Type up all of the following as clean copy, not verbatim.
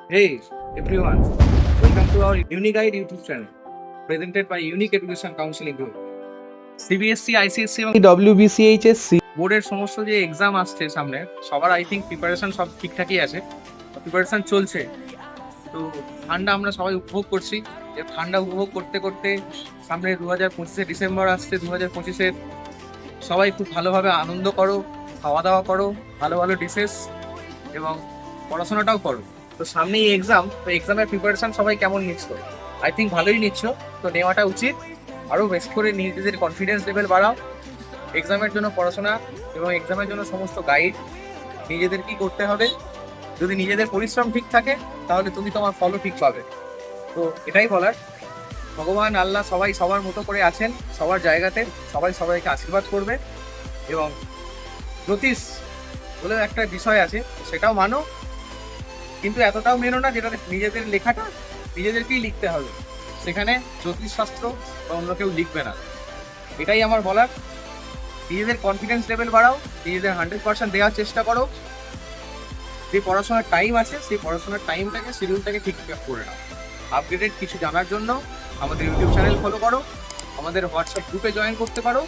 Hey everyone, welcome to our Uniguide YouTube channel presented by Unique Education Counseling Group. CBSC, ICSC এবং WBCHSC বোর্ডের সমস্ত যে exam আসছে সামনে সবার আই থিঙ্ক প্রিপারেশন সব ঠিকঠাকই আছে, প্রিপারেশন চলছে। তো ঠান্ডা আমরা সবাই উপভোগ করছি। ঠান্ডা উপভোগ করতে করতে সামনে 2025 ডিসেম্বর আসছে। 2025 সবাই খুব ভালোভাবে আনন্দ করো, খাওয়া দাওয়া করো, ভালো ভালো ডিশেস এবং পড়াশোনাটাও করো। তো সামনেই এক্সাম, তো এক্সামের প্রিপারেশন সবাই কেমন নিচ্ছ? আই থিঙ্ক ভালোই নিচ্ছ। তো নেওয়াটা উচিত। আরও বেশি করে নিজেদের কনফিডেন্স লেভেল বাড়াও। এক্সামের জন্য পড়াশোনা এবং এক্সামের জন্য সমস্ত গাইড নিজেদের কি করতে হবে, যদি নিজেদের পরিশ্রম ঠিক থাকে তাহলে তুমি তোমার ফলও ঠিক পাবে। তো এটাই বলার। ভগবান আল্লাহ সবাই সবার মতো করে আছেন, সবার জায়গাতে সবাই সবাইকে আশীর্বাদ করবে। এবং জ্যোতিষ বলেও একটা বিষয় আছে, সেটাও মানো, কিন্তু এতটাও মেনো না যেটা নিজেদের লেখাটা নিজেদেরকেই লিখতে হবে, সেখানে জ্যোতিষশাস্ত্র বা অন্য কেউ লিখবে না। এটাই আমার বলার। নিজেদের কনফিডেন্স লেভেল বাড়াও, নিজেদের 100% দেওয়ার চেষ্টা করো। যে পড়াশোনার টাইম আছে সেই পড়াশোনার টাইমটাকে, শিডিউলটাকে ঠিকঠাক করে নাও। আপডেটেড কিছু জানার জন্য আমাদের ইউটিউব চ্যানেল ফলো করো, আমাদের হোয়াটসঅ্যাপ গ্রুপে জয়েন করতে পারো।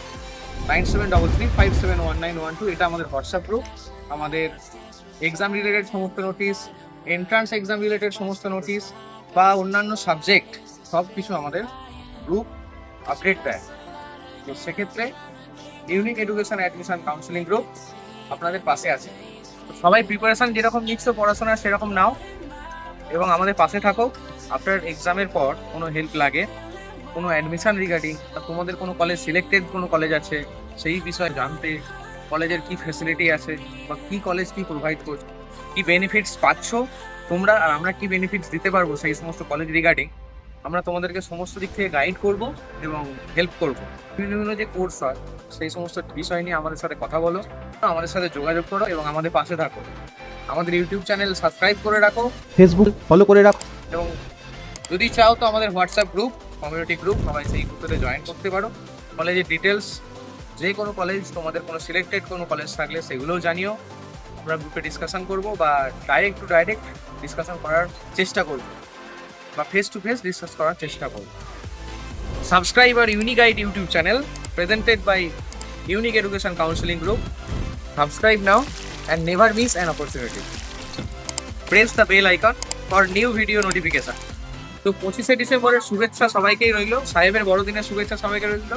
9733571912 এটা আমাদের হোয়াটসঅ্যাপ গ্রুপ। আমাদের এক্সাম রিলেটেড সমস্ত নোটিশ, এন্ট্রান্স এক্সাম রিলেটেড সমস্ত নোটিশ বা অন্যান্য সাবজেক্ট সব কিছু আমাদের গ্রুপ আপডেট দেয়। তো সেক্ষেত্রে unique education admission counselling group আপনাদের পাশে আছে। তো সবাই প্রিপারেশন যেরকম নিচ্ছ পড়াশোনা সেরকম নাও এবং আমাদের পাশে থাকো। আফটার এক্সামের পর কোনো হেল্প লাগে, কোনো অ্যাডমিশন রিগার্ডিং, তোমাদের কোনো কলেজ সিলেক্টেড কোনো কলেজ আছে সেই বিষয়ে জানতে, কলেজের কি ফ্যাসিলিটি আছে বা কি কলেজ কি প্রোভাইড করছে, কি বেনিফিটস পাচ্ছ তোমরা আর আমরা কি বেনিফিটস দিতে পারবো সেই সমস্ত কলেজ রিগার্ডিং আমরা তোমাদেরকে সমস্ত দিক থেকে গাইড করব এবং হেল্প করব। বিভিন্ন যে কোর্স হয় সেই সমস্ত বিষয় নিয়ে আমাদের সাথে কথা বলো, আমাদের সাথে যোগাযোগ করো এবং আমাদের পাশে থাকো। আমাদের ইউটিউব চ্যানেল সাবস্ক্রাইব করে রাখো, ফেসবুক ফলো করে রাখো। এবং যদি চাও তো আমাদের হোয়াটসঅ্যাপ গ্রুপ, কমিউনিটি গ্রুপ, সবাই সেই গ্রুপে জয়েন করতে পারো। কলেজের ডিটেলস, যে কোনো কলেজ, তোমাদের কোনো সিলেক্টেড কোনো কলেজ থাকলে সেগুলোও জানিও। আমরা গ্রুপে ডিসকাশন করব বা ডাইরেক্ট টু ডাইরেক্ট ডিসকাশন করার চেষ্টা করব বা ফেস টু ফেস ডিসকাস করার চেষ্টা করব। সাবস্ক্রাইব আর Uniguide YouTube channel presented by Unique Education Counseling Group. Subscribe now and never miss an opportunity. Press the bell icon for new video notification. তো 25শে ডিসেম্বরের শুভেচ্ছা সবাইকেই রইল, সাহেবের বড়দিনের শুভেচ্ছা সবাইকে রইল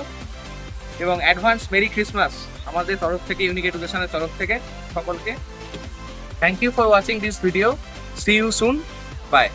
এবং অ্যাডভান্স মেরি ক্রিসমাস আমাদের তরফ থেকে, ইউনিক এডুকেশনের তরফ থেকে সকলকে। Thank you for watching this video. See you soon. By.